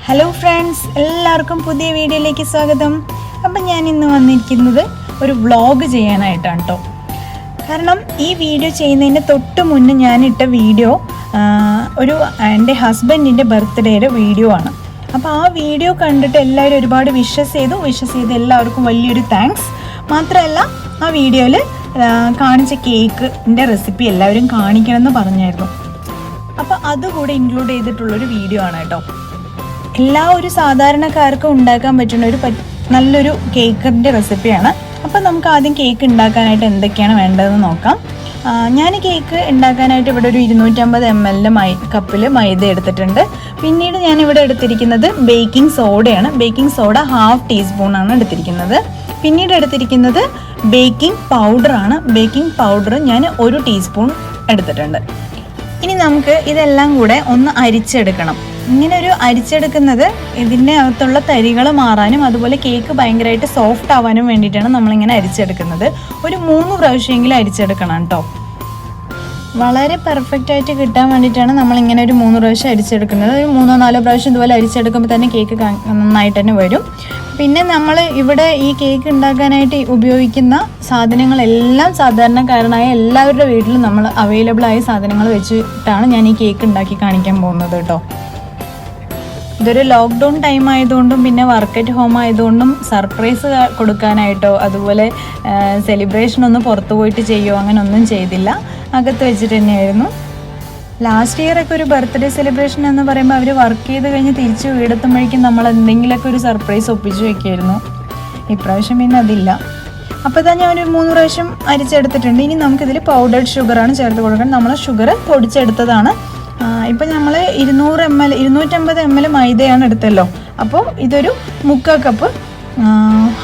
Hello friends, എല്ലാവർക്കും പുതിയ വീഡിയോയിലേക്ക് സ്വാഗതം. അപ്പം ഞാൻ ഇന്ന് വന്നിരിക്കുന്നത് ഒരു വ്ളോഗ് ചെയ്യാനായിട്ടാണ് കേട്ടോ. കാരണം ഈ വീഡിയോ ചെയ്യുന്നതിന് തൊട്ട് മുന്നേ ഞാനിട്ട വീഡിയോ ഒരു എൻ്റെ ഹസ്ബൻഡിൻ്റെ ബർത്ത്ഡേയുടെ വീഡിയോ ആണ്. അപ്പോൾ ആ വീഡിയോ കണ്ടിട്ട് എല്ലാവരും ഒരുപാട് വിഷസ് ചെയ്ത് എല്ലാവർക്കും വലിയൊരു താങ്ക്സ്. മാത്രമല്ല ആ വീഡിയോയിൽ കാണിച്ച കേക്കിൻ്റെ റെസിപ്പി എല്ലാവരും കാണിക്കണമെന്ന് പറഞ്ഞായിരുന്നു. അപ്പോൾ അതുകൂടെ ഇൻക്ലൂഡ് ചെയ്തിട്ടുള്ളൊരു വീഡിയോ ആണ് കേട്ടോ. ഒരു സാധാരണക്കാർക്കും ഉണ്ടാക്കാൻ പറ്റുന്ന നല്ലൊരു കേക്കിൻ്റെ റെസിപ്പിയാണ്. അപ്പോൾ നമുക്ക് ആദ്യം കേക്ക് ഉണ്ടാക്കാനായിട്ട് എന്തൊക്കെയാണ് വേണ്ടതെന്ന് നോക്കാം. ഞാൻ കേക്ക് ഉണ്ടാക്കാനായിട്ട് ഇവിടെ ഒരു 250 ml കപ്പിൽ മൈദ എടുത്തിട്ടുണ്ട്. പിന്നീട് ഞാനിവിടെ എടുത്തിരിക്കുന്നത് ബേക്കിംഗ് സോഡയാണ്. ബേക്കിംഗ് സോഡ 1/2 ടീസ്പൂണാണ് എടുത്തിരിക്കുന്നത്. പിന്നീട് എടുത്തിരിക്കുന്നത് ബേക്കിംഗ് പൗഡറാണ്. ബേക്കിംഗ് പൗഡർ ഞാൻ 1 ടീസ്പൂൺ എടുത്തിട്ടുണ്ട്. ഇനി നമുക്ക് ഇതെല്ലാം കൂടെ ഒന്ന് അരിച്ചെടുക്കണം. ഇങ്ങനെ ഒരു അരിച്ചെടുക്കുന്നത് ഇതിൻ്റെ അകത്തുള്ള തരികൾ മാറാനും അതുപോലെ കേക്ക് ഭയങ്കരമായിട്ട് സോഫ്റ്റ് ആവാനും വേണ്ടിയിട്ടാണ് നമ്മളിങ്ങനെ അരിച്ചെടുക്കുന്നത്. ഒരു 3 പ്രാവശ്യമെങ്കിലും അരിച്ചെടുക്കണം കേട്ടോ. വളരെ പെർഫെക്റ്റ് ആയിട്ട് കിട്ടാൻ വേണ്ടിയിട്ടാണ് നമ്മളിങ്ങനെ ഒരു 3 പ്രാവശ്യം അരിച്ചെടുക്കുന്നത്. ഒരു 3-4 പ്രാവശ്യം ഇതുപോലെ അരിച്ചെടുക്കുമ്പോൾ തന്നെ കേക്ക് നന്നായിട്ട് തന്നെ വരും. പിന്നെ നമ്മൾ ഇവിടെ ഈ കേക്ക് ഉണ്ടാക്കാനായിട്ട് ഉപയോഗിക്കുന്ന സാധനങ്ങളെല്ലാം സാധാരണക്കാരനായ എല്ലാവരുടെ വീട്ടിലും നമ്മൾ അവൈലബിൾ ആയ സാധനങ്ങൾ വെച്ചിട്ടാണ് ഞാൻ ഈ കേക്ക് ഉണ്ടാക്കി കാണിക്കാൻ പോകുന്നത് കേട്ടോ. ഇതൊരു ലോക്ക്ഡൗൺ ടൈം ആയതുകൊണ്ടും പിന്നെ വർക്ക് അറ്റ് ഹോം ആയതുകൊണ്ടും സർപ്രൈസ് കൊടുക്കാനായിട്ടോ അതുപോലെ സെലിബ്രേഷനൊന്നും പുറത്തു പോയിട്ട് ചെയ്യുമോ അങ്ങനെ ഒന്നും ചെയ്തില്ല, അകത്ത് വെച്ചിട്ട് തന്നെയായിരുന്നു. ലാസ്റ്റ് ഇയറൊക്കെ ഒരു ബർത്ത്ഡേ സെലിബ്രേഷൻ എന്ന് പറയുമ്പോൾ അവർ വർക്ക് ചെയ്ത് കഴിഞ്ഞ് തിരിച്ച് വീടെത്തുമ്പോഴേക്കും നമ്മൾ എന്തെങ്കിലുമൊക്കെ ഒരു സർപ്രൈസ് ഒപ്പിച്ച് വയ്ക്കുമായിരുന്നു. ഇപ്രാവശ്യം പിന്നെ അതില്ല. അപ്പോൾ ഇതാ ഞാൻ ഒരു 3 പ്രാവശ്യം അരിച്ചെടുത്തിട്ടുണ്ട്. ഇനി നമുക്കിതിൽ പൗഡേർഡ് ഷുഗറാണ് ചേർത്ത് കൊടുക്കാൻ. നമ്മൾ ഷുഗർ പൊടിച്ചെടുത്തതാണ്. ഇപ്പം നമ്മൾ 250 ml മൈദയാണ് എടുത്തല്ലോ. അപ്പോൾ ഇതൊരു 3/4 കപ്പ്,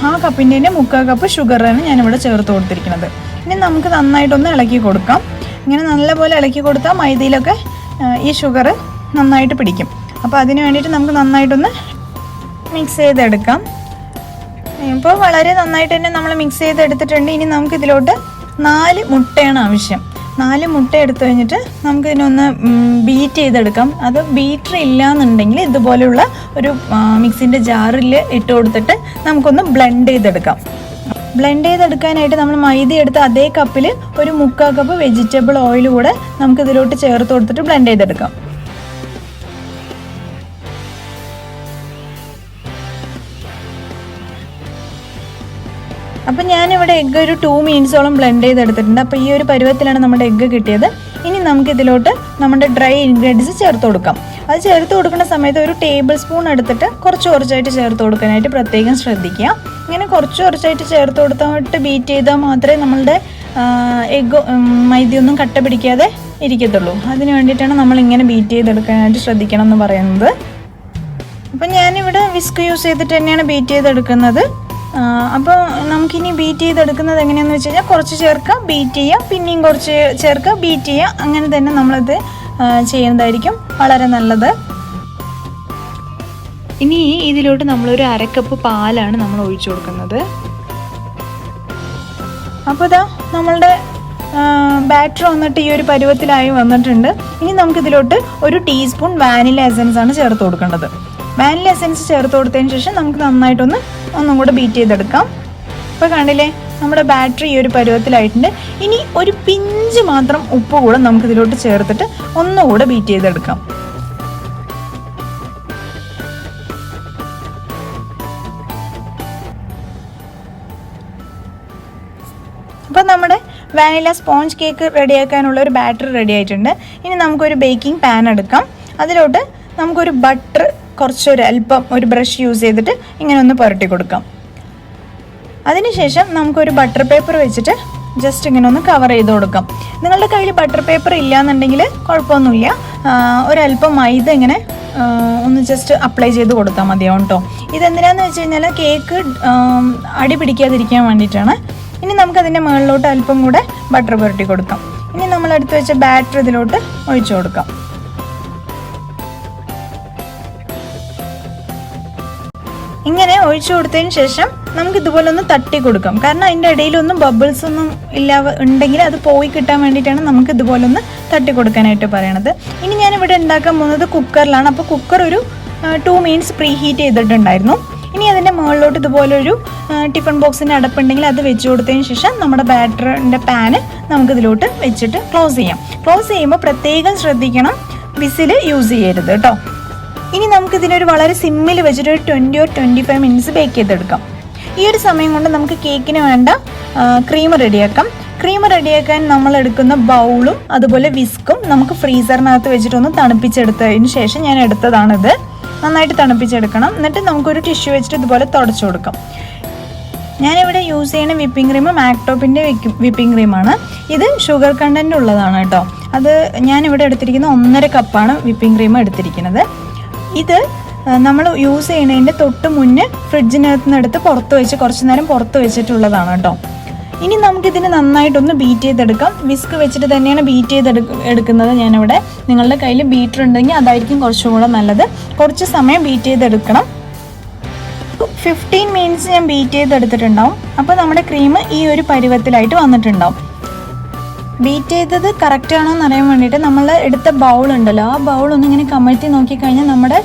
ആ കപ്പിൻ്റെ തന്നെ 3/4 കപ്പ് ഷുഗറാണ് ഞാനിവിടെ ചേർത്ത് കൊടുത്തിരിക്കുന്നത്. ഇനി നമുക്ക് നന്നായിട്ടൊന്ന് ഇളക്കി കൊടുക്കാം. ഇങ്ങനെ നല്ലപോലെ ഇളക്കി കൊടുത്താൽ മൈദയിലൊക്കെ ഈ ഷുഗർ നന്നായിട്ട് പിടിക്കും. അപ്പോൾ അതിന് വേണ്ടിയിട്ട് നമുക്ക് നന്നായിട്ടൊന്ന് മിക്സ് ചെയ്തെടുക്കാം. ഇപ്പോൾ വളരെ നന്നായിട്ട് തന്നെ നമ്മൾ മിക്സ് ചെയ്തെടുത്തിട്ടുണ്ട്. ഇനി നമുക്കിതിലോട്ട് 4 മുട്ടയാണ് ആവശ്യം. 4 മുട്ട എടുത്തു കഴിഞ്ഞിട്ട് നമുക്കിതിനൊന്ന് ബീറ്റ് ചെയ്തെടുക്കാം. അത് ബീറ്റർ ഇല്ല എന്നുണ്ടെങ്കിൽ ഇതുപോലെയുള്ള ഒരു മിക്സിൻ്റെ ജാറിൽ ഇട്ട് കൊടുത്തിട്ട് നമുക്കൊന്ന് ബ്ലെൻഡ് ചെയ്തെടുക്കാം. ബ്ലെൻഡ് ചെയ്തെടുക്കാനായിട്ട് നമ്മൾ മൈദ എടുത്ത് അതേ കപ്പിൽ ഒരു 3/4 കപ്പ് വെജിറ്റബിൾ ഓയിൽ കൂടെ നമുക്കിതിലോട്ട് ചേർത്ത് കൊടുത്തിട്ട് ബ്ലെൻഡ് ചെയ്തെടുക്കാം. അപ്പം ഞാനിവിടെ എഗ്ഗ് ഒരു 2 മിനിറ്റ്സോളം ബ്ലെൻഡ് ചെയ്തെടുത്തിട്ടുണ്ട്. അപ്പോൾ ഈ ഒരു പരുവത്തിലാണ് നമ്മുടെ എഗ്ഗ് കിട്ടിയത്. ഇനി നമുക്കിതിലോട്ട് നമ്മുടെ ഡ്രൈ ഇൻഗ്രീഡിയൻസ് ചേർത്ത് കൊടുക്കാം. അത് ചേർത്ത് കൊടുക്കുന്ന സമയത്ത് ഒരു ടേബിൾ സ്പൂൺ എടുത്തിട്ട് കുറച്ചായിട്ട് ചേർത്ത് കൊടുക്കാനായിട്ട് പ്രത്യേകം ശ്രദ്ധിക്കുക. ഇങ്ങനെ കുറച്ചായിട്ട് ചേർത്ത് കൊടുത്തിട്ട് ബീറ്റ് ചെയ്താൽ മാത്രമേ നമ്മളുടെ എഗ്ഗ് മൈദയൊന്നും കട്ട പിടിക്കാതെ ഇരിക്കത്തുള്ളൂ. അതിന് വേണ്ടിയിട്ടാണ് നമ്മളിങ്ങനെ ബീറ്റ് ചെയ്തെടുക്കാനായിട്ട് ശ്രദ്ധിക്കണം എന്ന് പറയുന്നത്. അപ്പം ഞാനിവിടെ വിസ്ക് യൂസ് ചെയ്തിട്ട് തന്നെയാണ് ബീറ്റ് ചെയ്തെടുക്കുന്നത്. അപ്പോൾ നമുക്കിനി ബീറ്റ് ചെയ്തെടുക്കുന്നത് എങ്ങനെയാണെന്ന് വെച്ച് കഴിഞ്ഞാൽ കുറച്ച് ചേർക്കുക, ബീറ്റ് ചെയ്യുക, പിന്നെയും കുറച്ച് ചേർക്കുക, ബീറ്റ് ചെയ്യുക. അങ്ങനെ തന്നെ നമ്മളിത് ചെയ്യുന്നതായിരിക്കും വളരെ നല്ലത്. ഇനി ഇതിലോട്ട് നമ്മളൊരു 1/2 കപ്പ് പാലാണ് നമ്മൾ ഒഴിച്ചു കൊടുക്കുന്നത്. അപ്പോൾ ഇതാ നമ്മളുടെ ബാറ്റർ വന്നിട്ട് ഈ ഒരു പരുവത്തിലായി വന്നിട്ടുണ്ട്. ഇനി നമുക്കിതിലോട്ട് 1 ടീസ്പൂൺ വാനില എസൻസ് ആണ് ചേർത്ത് കൊടുക്കേണ്ടത്. വാനില എസൻസ് ചേർത്ത് കൊടുത്തതിന് ശേഷം നമുക്ക് നന്നായിട്ടൊന്നും കൂടെ ബീറ്റ് ചെയ്തെടുക്കാം. ഇപ്പോൾ കണ്ടില്ലേ, നമ്മുടെ ബാറ്ററി ഈ ഒരു പരുവത്തിലായിട്ടുണ്ട്. ഇനി ഒരു പിഞ്ച് മാത്രം ഉപ്പ് കൂടെ നമുക്കിതിലോട്ട് ചേർത്തിട്ട് ഒന്നുകൂടെ ബീറ്റ് ചെയ്തെടുക്കാം. അപ്പോൾ നമ്മുടെ വാനില സ്പോഞ്ച് കേക്ക് റെഡിയാക്കാനുള്ള ഒരു ബാറ്റർ റെഡി ആയിട്ടുണ്ട്. ഇനി നമുക്കൊരു ബേക്കിംഗ് പാൻ എടുക്കാം. അതിലോട്ട് നമുക്കൊരു ബട്ടർ അല്പം ഒരു ബ്രഷ് യൂസ് ചെയ്തിട്ട് ഇങ്ങനെ ഒന്ന് പുരട്ടി കൊടുക്കാം. അതിനുശേഷം നമുക്കൊരു ബട്ടർ പേപ്പർ വെച്ചിട്ട് ജസ്റ്റ് ഇങ്ങനെ ഒന്ന് കവർ ചെയ്ത് കൊടുക്കാം. നിങ്ങളുടെ കയ്യിൽ ബട്ടർ പേപ്പർ ഇല്ല എന്നുണ്ടെങ്കിൽ കുഴപ്പമൊന്നുമില്ല. ഒരല്പം മൈദ ഇങ്ങനെ ഒന്ന് ജസ്റ്റ് അപ്ലൈ ചെയ്ത് കൊടുത്താൽ മതിയാവും കേട്ടോ. ഇതെന്തിനാന്ന് വെച്ച് കഴിഞ്ഞാൽ കേക്ക് അടി പിടിക്കാതിരിക്കാൻ വേണ്ടിയിട്ടാണ്. ഇനി നമുക്കതിൻ്റെ മുകളിലോട്ട് അല്പം കൂടെ ബട്ടർ പുരട്ടി കൊടുക്കാം. ഇനി നമ്മൾ എടുത്ത് വെച്ച ബാറ്റർ ഇതിലോട്ട് ഒഴിച്ചു കൊടുക്കാം. ഇങ്ങനെ ഒഴിച്ചു കൊടുത്തതിന് ശേഷം നമുക്ക് ഇതുപോലെ ഒന്ന് തട്ടി കൊടുക്കാം. കാരണം അതിൻ്റെ ഇടയിലൊന്നും ബബിൾസ് ഒന്നും ഉണ്ടെങ്കിൽ അത് പോയി കിട്ടാൻ വേണ്ടിയിട്ടാണ് നമുക്ക് ഇതുപോലെ ഒന്ന് തട്ടി കൊടുക്കാനായിട്ട് പറയണത്. ഇനി ഞാനിവിടെ ഉണ്ടാക്കാൻ പോകുന്നത് കുക്കറിലാണ്. അപ്പോൾ കുക്കർ ഒരു 2 മിനിറ്റ്സ് പ്രീ ഹീറ്റ് ചെയ്തിട്ടുണ്ടായിരുന്നു. ഇനി അതിൻ്റെ മുകളിലോട്ട് ഇതുപോലൊരു ടിഫിൻ ബോക്സിൻ്റെ അടപ്പുണ്ടെങ്കിൽ അത് വെച്ച് കൊടുത്തതിന് ശേഷം നമ്മുടെ ബാറ്ററിൻ്റെ പാന് നമുക്കിതിലോട്ട് വെച്ചിട്ട് ക്ലോസ് ചെയ്യാം. ക്ലോസ് ചെയ്യുമ്പോൾ പ്രത്യേകം ശ്രദ്ധിക്കണം, വിസിൽ യൂസ് ചെയ്യരുത് കേട്ടോ. ഇനി നമുക്കിതിനൊരു വളരെ സിമ്മിൽ വെച്ചിട്ട് ഒരു 20 or 25 മിനിറ്റ്സ് ബേക്ക് ചെയ്തെടുക്കാം. ഈ ഒരു സമയം കൊണ്ട് നമുക്ക് കേക്കിന് വേണ്ട ക്രീം റെഡിയാക്കാം. ക്രീം റെഡിയാക്കാൻ നമ്മൾ എടുക്കുന്ന ബൗളും അതുപോലെ വിസ്കും നമുക്ക് ഫ്രീസറിനകത്ത് വെച്ചിട്ടൊന്ന് തണുപ്പിച്ചെടുത്തതിന് ശേഷം ഞാൻ എടുത്തതാണിത്. നന്നായിട്ട് തണുപ്പിച്ചെടുക്കണം. എന്നിട്ട് നമുക്കൊരു ടിഷ്യൂ വെച്ചിട്ട് ഇതുപോലെ തുടച്ചു കൊടുക്കാം. ഞാനിവിടെ യൂസ് ചെയ്യുന്ന വിപ്പിംഗ് ക്രീം മാക്ടോപ്പിൻ്റെ വിപ്പിംഗ് ക്രീമാണ്. ഇത് ഷുഗർ കണ്ടൻറ്റ് ഉള്ളതാണ് കേട്ടോ. അത് ഞാനിവിടെ എടുത്തിരിക്കുന്ന 1.5 കപ്പാണ് വിപ്പിംഗ് ക്രീം എടുത്തിരിക്കുന്നത്. ഇത് നമ്മൾ യൂസ് ചെയ്യുന്നതിൻ്റെ തൊട്ട് മുന്നേ ഫ്രിഡ്ജിനകത്ത് നിന്ന് എടുത്ത് പുറത്ത് വെച്ച് കുറച്ച് നേരം പുറത്ത് വെച്ചിട്ടുള്ളതാണ് കേട്ടോ. ഇനി നമുക്കിതിന് നന്നായിട്ടൊന്ന് ബീറ്റ് ചെയ്തെടുക്കാം. വിസ്ക് വെച്ചിട്ട് തന്നെയാണ് ബീറ്റ് എടുക്കുന്നത് ഞാനിവിടെ. നിങ്ങളുടെ കയ്യിൽ ബീറ്റർ ഉണ്ടെങ്കിൽ അതായിരിക്കും കുറച്ചും കൂടെ നല്ലത്. കുറച്ച് സമയം ബീറ്റ് ചെയ്തെടുക്കണം. 15 മിനിറ്റ്സ് ഞാൻ ബീറ്റ് ചെയ്തെടുത്തിട്ടുണ്ടാവും. അപ്പോൾ നമ്മുടെ ക്രീം ഈ ഒരു പരുവത്തിലായിട്ട് വന്നിട്ടുണ്ടാവും. ബീറ്റ് ചെയ്തത് കറക്റ്റ് ആണോ എന്ന് അറിയാൻ വേണ്ടിയിട്ട് നമ്മൾ എടുത്ത ബൗൾ ഉണ്ടല്ലോ, ആ ബൗൾ ഒന്നിങ്ങനെ കമഴ്ത്തി നോക്കിക്കഴിഞ്ഞാൽ നമ്മുടെ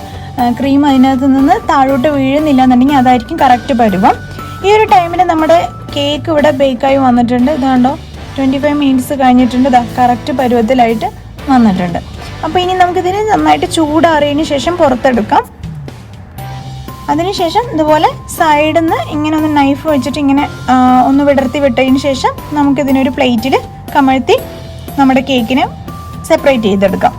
ക്രീം അതിനകത്ത് നിന്ന് താഴോട്ട് വീഴുന്നില്ല എന്നുണ്ടെങ്കിൽ അതായിരിക്കും കറക്റ്റ് പരുവം. ഈ ഒരു ടൈമിൽ നമ്മുടെ കേക്ക് ഇവിടെ ബേക്കായി വന്നിട്ടുണ്ട്. ഇതാണ്ടോ 25 മിനിറ്റ്സ് കഴിഞ്ഞിട്ടുണ്ട്. ഇതാ കറക്റ്റ് പരുവത്തിലായിട്ട് വന്നിട്ടുണ്ട്. അപ്പോൾ ഇനി നമുക്കിതിന് നന്നായിട്ട് ചൂടാറിയതിന് ശേഷം പുറത്തെടുക്കാം. അതിനുശേഷം ഇതുപോലെ സൈഡിൽ നിന്ന് ഇങ്ങനെ ഒന്ന് നൈഫ് വെച്ചിട്ട് ഇങ്ങനെ ഒന്ന് വിടർത്തി വിട്ടതിന് ശേഷം നമുക്കിതിനൊരു പ്ലേറ്റിൽ കമഴ്ത്തി നമ്മുടെ കേക്കിനെ സെപ്പറേറ്റ് ചെയ്തെടുക്കാം.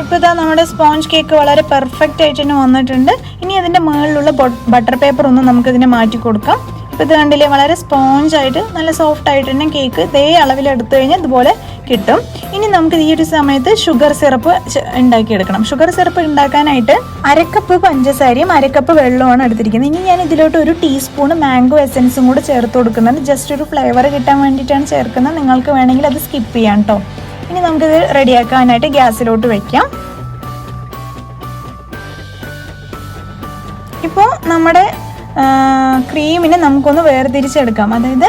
ഇപ്പോൾ ഇതാ നമ്മുടെ സ്പോഞ്ച് കേക്ക് വളരെ പെർഫെക്റ്റ് ആയിട്ട് തന്നെ വന്നിട്ടുണ്ട്. ഇനി അതിൻ്റെ മുകളിലുള്ള ബട്ടർ പേപ്പർ ഒന്ന് നമുക്കിതിനെ മാറ്റി കൊടുക്കാം. ഇപ്പോൾ ഇത് കണ്ടില്ലേ, വളരെ സ്പോഞ്ചായിട്ട് നല്ല സോഫ്റ്റ് ആയിട്ട് തന്നെ കേക്ക് ഇതേ അളവിൽ എടുത്തു കഴിഞ്ഞാൽ ഇതുപോലെ കിട്ടും. ഇനി നമുക്ക് ഈ ഒരു സമയത്ത് ഷുഗർ സിറപ്പ് ഉണ്ടാക്കിയെടുക്കണം. ഷുഗർ സിറപ്പ് ഉണ്ടാക്കാനായിട്ട് 1/2 കപ്പ് പഞ്ചസാരയും 1/2 കപ്പ് വെള്ളമാണ് എടുത്തിരിക്കുന്നത്. ഇനി ഞാൻ ഇതിലോട്ട് 1 ടീസ്പൂൺ മാംഗോ എസൻസും കൂടെ ചേർത്ത് കൊടുക്കുന്നത് ജസ്റ്റ് ഒരു ഫ്ലേവർ കിട്ടാൻ വേണ്ടിയിട്ടാണ് ചേർക്കുന്നത്. നിങ്ങൾക്ക് വേണമെങ്കിൽ അത് സ്കിപ്പ് ചെയ്യാം കേട്ടോ. ഇനി നമുക്കിത് റെഡിയാക്കാനായിട്ട് ഗ്യാസിലോട്ട് വയ്ക്കാം. ഇപ്പോൾ നമ്മുടെ ക്രീമിനെ നമുക്കൊന്ന് വേർതിരിച്ചെടുക്കാം. അതായത്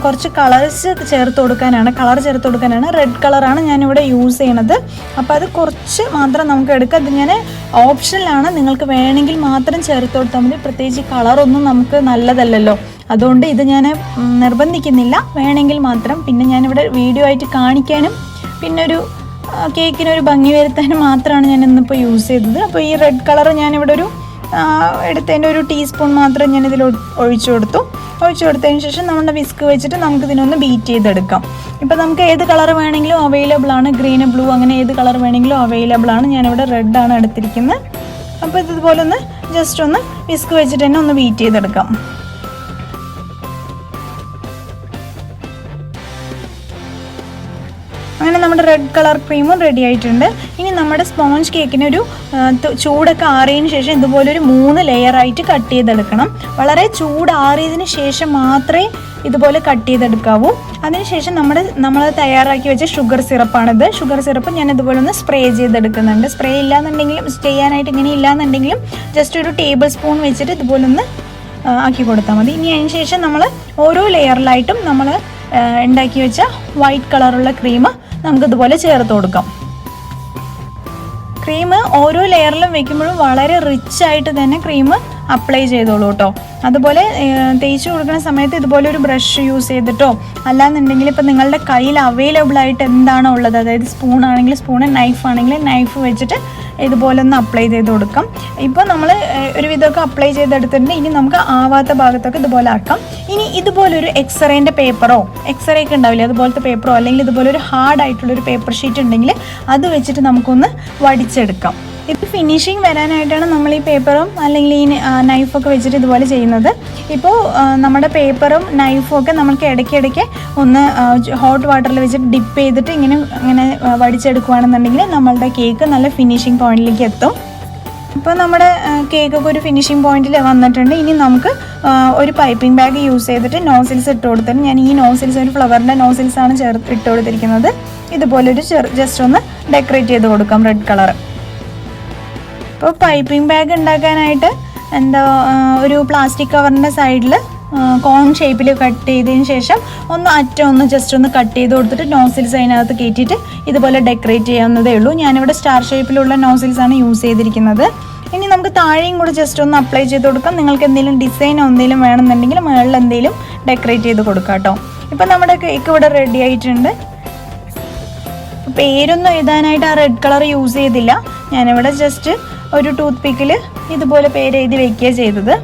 കുറച്ച് കളേഴ്സ് ചേർത്ത് കൊടുക്കാനാണ്, കളർ ചേർത്ത് കൊടുക്കാനാണ്. റെഡ് കളറാണ് ഞാനിവിടെ യൂസ് ചെയ്യണത്. അപ്പോൾ അത് കുറച്ച് മാത്രം നമുക്ക് എടുക്കാം. അത് ഞാൻ ഓപ്ഷനിലാണ്, നിങ്ങൾക്ക് വേണമെങ്കിൽ മാത്രം ചേർത്ത് കൊടുത്താൽ മതി. പ്രത്യേകിച്ച് കളറൊന്നും നമുക്ക് നല്ലതല്ലല്ലോ, അതുകൊണ്ട് ഇത് ഞാൻ നിർബന്ധിക്കുന്നില്ല. വേണമെങ്കിൽ മാത്രം. പിന്നെ ഞാനിവിടെ വീഡിയോ ആയിട്ട് കാണിക്കാനും പിന്നെ ഒരു കേക്കിനൊരു ഭംഗി വരുത്താനും മാത്രമാണ് ഞാൻ ഇന്നിപ്പോൾ യൂസ് ചെയ്തത്. അപ്പോൾ ഈ റെഡ് കളർ ഞാനിവിടെ ഒരു എടുത്തതിൻ്റെ 1 ടീസ്പൂൺ മാത്രം ഞാനിതിൽ ഒഴിച്ചു കൊടുത്തതിന് ശേഷം നമ്മുടെ വിസ്ക് വെച്ചിട്ട് നമുക്കിതിനൊന്ന് ബീറ്റ് ചെയ്തെടുക്കാം. ഇപ്പോൾ നമുക്ക് ഏത് കളർ വേണമെങ്കിലും അവൈലബിൾ ആണ്. ഗ്രീന്, ബ്ലൂ അങ്ങനെ ഏത് കളർ വേണമെങ്കിലും അവൈലബിൾ ആണ്. ഞാനിവിടെ റെഡാണ് എടുത്തിരിക്കുന്നത്. അപ്പോൾ ഇതുപോലെ ഒന്ന് ജസ്റ്റ് ഒന്ന് വിസ്ക് വെച്ചിട്ട് തന്നെ ഒന്ന് ബീറ്റ് ചെയ്തെടുക്കാം. അങ്ങനെ നമ്മുടെ റെഡ് കളർ ക്രീമും റെഡി ആയിട്ടുണ്ട്. ഇനി നമ്മുടെ സ്പോഞ്ച് കേക്കിനൊരു ചൂടൊക്കെ ആറിയതിന് ശേഷം ഇതുപോലൊരു 3 ലെയറായിട്ട് കട്ട് ചെയ്തെടുക്കണം. വളരെ ചൂടാറിയതിന് ശേഷം മാത്രമേ ഇതുപോലെ കട്ട് ചെയ്തെടുക്കാവൂ. അതിനുശേഷം നമ്മൾ തയ്യാറാക്കി വെച്ച ഷുഗർ സിറപ്പാണിത്. ഷുഗർ സിറപ്പ് ഞാൻ ഇതുപോലെ ഒന്ന് സ്പ്രേ ചെയ്തെടുക്കുന്നുണ്ട്. സ്പ്രേ ഇല്ലാന്നുണ്ടെങ്കിലും ചെയ്യാനായിട്ട് ഇങ്ങനെ ഇല്ലാന്നുണ്ടെങ്കിലും ജസ്റ്റ് ഒരു ടേബിൾ സ്പൂൺ വെച്ചിട്ട് ഇതുപോലെ ഒന്ന് ആക്കി കൊടുത്താൽ മതി. ഇനി അതിന് ശേഷം നമ്മൾ ഓരോ ലെയറിലായിട്ടും നമ്മൾ ഉണ്ടാക്കി വെച്ച വൈറ്റ് കളറുള്ള ക്രീം നമുക്കിതുപോലെ ചേർത്ത് കൊടുക്കാം. ക്രീം ഓരോ ലെയറിലും വെക്കുമ്പോഴും വളരെ റിച്ച് ആയിട്ട് തന്നെ ക്രീം അപ്ലൈ ചെയ്തോളൂ കേട്ടോ. അതുപോലെ തേച്ച് കൊടുക്കുന്ന സമയത്ത് ഇതുപോലെ ഒരു ബ്രഷ് യൂസ് ചെയ്തിട്ടോ അല്ലാന്നുണ്ടെങ്കിൽ ഇപ്പോൾ നിങ്ങളുടെ കയ്യിൽ അവൈലബിൾ ആയിട്ട് എന്താണോ ഉള്ളത്, അതായത് സ്പൂൺ ആണെങ്കിൽ സ്പൂണ്, നൈഫ് ആണെങ്കിൽ നൈഫ് വെച്ചിട്ട് ഇതുപോലെ ഒന്ന് അപ്ലൈ ചെയ്ത് കൊടുക്കാം. ഇപ്പോൾ നമ്മൾ ഒരുവിധമൊക്കെ അപ്ലൈ ചെയ്തെടുത്തിട്ടുണ്ട്. ഇനി നമുക്ക് ആവാത്ത ഭാഗത്തൊക്കെ ഇതുപോലെ ആക്കാം. ഇനി ഇതുപോലൊരു എക്സ്റേൻ്റെ പേപ്പറോ, എക്സ്റേ ഒക്കെ ഉണ്ടാവില്ലേ അതുപോലത്തെ പേപ്പറോ, അല്ലെങ്കിൽ ഇതുപോലൊരു ഹാർഡായിട്ടുള്ളൊരു പേപ്പർ ഷീറ്റ് ഉണ്ടെങ്കിൽ അത് വെച്ചിട്ട് നമുക്കൊന്ന് വടിച്ചെടുക്കാം. ഇപ്പോൾ ഫിനിഷിങ് വരാനായിട്ടാണ് നമ്മൾ ഈ പേപ്പറും അല്ലെങ്കിൽ ഈ നൈഫൊക്കെ വെച്ചിട്ട് ഇതുപോലെ ചെയ്യുന്നത്. ഇപ്പോൾ നമ്മുടെ പേപ്പറും നൈഫും ഒക്കെ നമുക്ക് ഇടയ്ക്കിടയ്ക്ക് ഒന്ന് ഹോട്ട് വാട്ടറിൽ വെച്ചിട്ട് ഡിപ്പ് ചെയ്തിട്ട് ഇങ്ങനെ വടിച്ചെടുക്കുകയാണെന്നുണ്ടെങ്കിൽ നമ്മളുടെ കേക്ക് നല്ല ഫിനിഷിങ് പോയിന്റിലേക്ക് എത്തും. ഇപ്പോൾ നമ്മുടെ കേക്കൊക്കെ ഒരു ഫിനിഷിങ് പോയിന്റിൽ വന്നിട്ടുണ്ട്. ഇനി നമുക്ക് ഒരു പൈപ്പിംഗ് ബാഗ് യൂസ് ചെയ്തിട്ട് നോസിൽസ് ഇട്ട് കൊടുത്തിട്ട്, ഞാൻ ഈ നോസിൽസ് ഒരു ഫ്ലവറിൻ്റെ നോസിൽസാണ് ഇട്ട് കൊടുത്തിരിക്കുന്നത്. ഇതുപോലൊരു ജസ്റ്റ് ഒന്ന് ഡെക്കറേറ്റ് ചെയ്ത് കൊടുക്കാം റെഡ് കളർ. ഇപ്പോൾ പൈപ്പിംഗ് ബാഗ് ഉണ്ടാക്കാനായിട്ട് ഒരു പ്ലാസ്റ്റിക് കവറിൻ്റെ സൈഡിൽ കോൺ ഷേപ്പിൽ കട്ട് ചെയ്തതിന് ശേഷം ഒന്ന് അറ്റം ഒന്ന് ജസ്റ്റ് ഒന്ന് കട്ട് ചെയ്ത് കൊടുത്തിട്ട് നോസിൽസ് അതിനകത്ത് കയറ്റിയിട്ട് ഇതുപോലെ ഡെക്കറേറ്റ് ചെയ്യാവുന്നതേ ഉള്ളൂ. ഞാനിവിടെ സ്റ്റാർ ഷേപ്പിലുള്ള നോസിൽസാണ് യൂസ് ചെയ്തിരിക്കുന്നത്. ഇനി നമുക്ക് താഴെയും കൂടെ ജസ്റ്റ് ഒന്ന് അപ്ലൈ ചെയ്ത് കൊടുക്കാം. നിങ്ങൾക്ക് എന്തെങ്കിലും ഡിസൈനോ എന്തെങ്കിലും വേണമെന്നുണ്ടെങ്കിൽ മുകളിൽ എന്തെങ്കിലും ഡെക്കറേറ്റ് ചെയ്ത് കൊടുക്കാം കേട്ടോ. ഇപ്പം നമ്മുടെ കേക്ക് ഇവിടെ റെഡി ആയിട്ടുണ്ട്. പേരൊന്നും എഴുതാനായിട്ട് ആ റെഡ് കളർ യൂസ് ചെയ്തില്ല. ഞാനിവിടെ ജസ്റ്റ് ഒരു ടൂത്ത് പിക്കിൽ ഇതുപോലെ പേര് എഴുതി വെക്കുക ചെയ്തത്.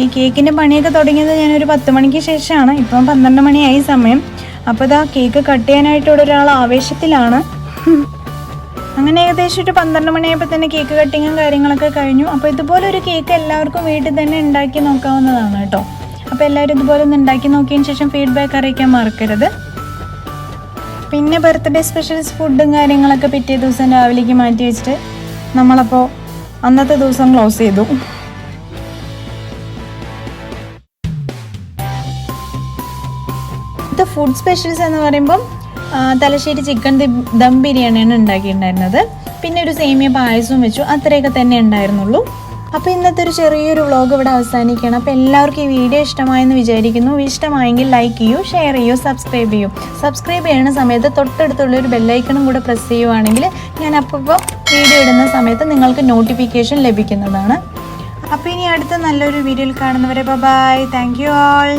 ഈ കേക്കിൻ്റെ പണിയൊക്കെ തുടങ്ങിയത് ഞാനൊരു 10 മണിക്ക് ശേഷമാണ്. ഇപ്പം 12 മണിയായി സമയം. അപ്പോൾ ഇതാ കേക്ക് കട്ട് ചെയ്യാനായിട്ട് ഇവിടെ ഒരാൾ ആവേശത്തിലാണ്. അങ്ങനെ ഏകദേശം ഒരു 12 മണിയായപ്പോൾ തന്നെ കേക്ക് കട്ടിങ്ങും കാര്യങ്ങളൊക്കെ കഴിഞ്ഞു. അപ്പോൾ ഇതുപോലൊരു കേക്ക് എല്ലാവർക്കും വീട്ടിൽ തന്നെ ഉണ്ടാക്കി നോക്കാവുന്നതാണ് കേട്ടോ. അപ്പോൾ എല്ലാവരും ഇതുപോലെ ഒന്ന് ഉണ്ടാക്കി നോക്കിയതിന് ശേഷം ഫീഡ്ബാക്ക് അറിയിക്കാൻ മറക്കരുത്. പിന്നെ ബർത്ത്ഡേ സ്പെഷ്യൽസ് ഫുഡും കാര്യങ്ങളൊക്കെ പിറ്റേ ദിവസം രാവിലേക്ക് മാറ്റി വെച്ചിട്ട് നമ്മളപ്പോൾ അന്നത്തെ ദിവസം ക്ലോസ് ചെയ്തു. ഇത് ഫുഡ് സ്പെഷ്യൽസ് എന്ന് പറയുമ്പം തലശ്ശേരി ചിക്കൻ ദം ബിരിയാണിയാണ് ഉണ്ടാക്കിയിട്ടുണ്ടായിരുന്നത്. പിന്നെ ഒരു സേമിയ പായസവും വെച്ചു. അത്രയൊക്കെ തന്നെ ഉണ്ടായിരുന്നുള്ളൂ. അപ്പോൾ ഇന്നത്തെ ഒരു ചെറിയൊരു വ്ളോഗ് ഇവിടെ അവസാനിക്കുകയാണ്. അപ്പോൾ എല്ലാവർക്കും ഈ വീഡിയോ ഇഷ്ടമായെന്ന് വിചാരിക്കുന്നു. ഇഷ്ടമായെങ്കിൽ ലൈക്ക് ചെയ്യൂ, ഷെയർ ചെയ്യൂ, സബ്സ്ക്രൈബ് ചെയ്യൂ. സബ്സ്ക്രൈബ് ചെയ്യുന്ന സമയത്ത് തൊട്ടടുത്തുള്ള ഒരു ബെല്ലൈക്കണും കൂടെ പ്രസ് ചെയ്യുവാണെങ്കിൽ ഞാൻ അപ്പോൾ വീഡിയോ ഇടുന്ന സമയത്ത് നിങ്ങൾക്ക് നോട്ടിഫിക്കേഷൻ ലഭിക്കുന്നതാണ്. അപ്പോൾ ഇനി അടുത്ത നല്ലൊരു വീഡിയോയിൽ കാണുന്നവരെ ബൈ. Thank you all.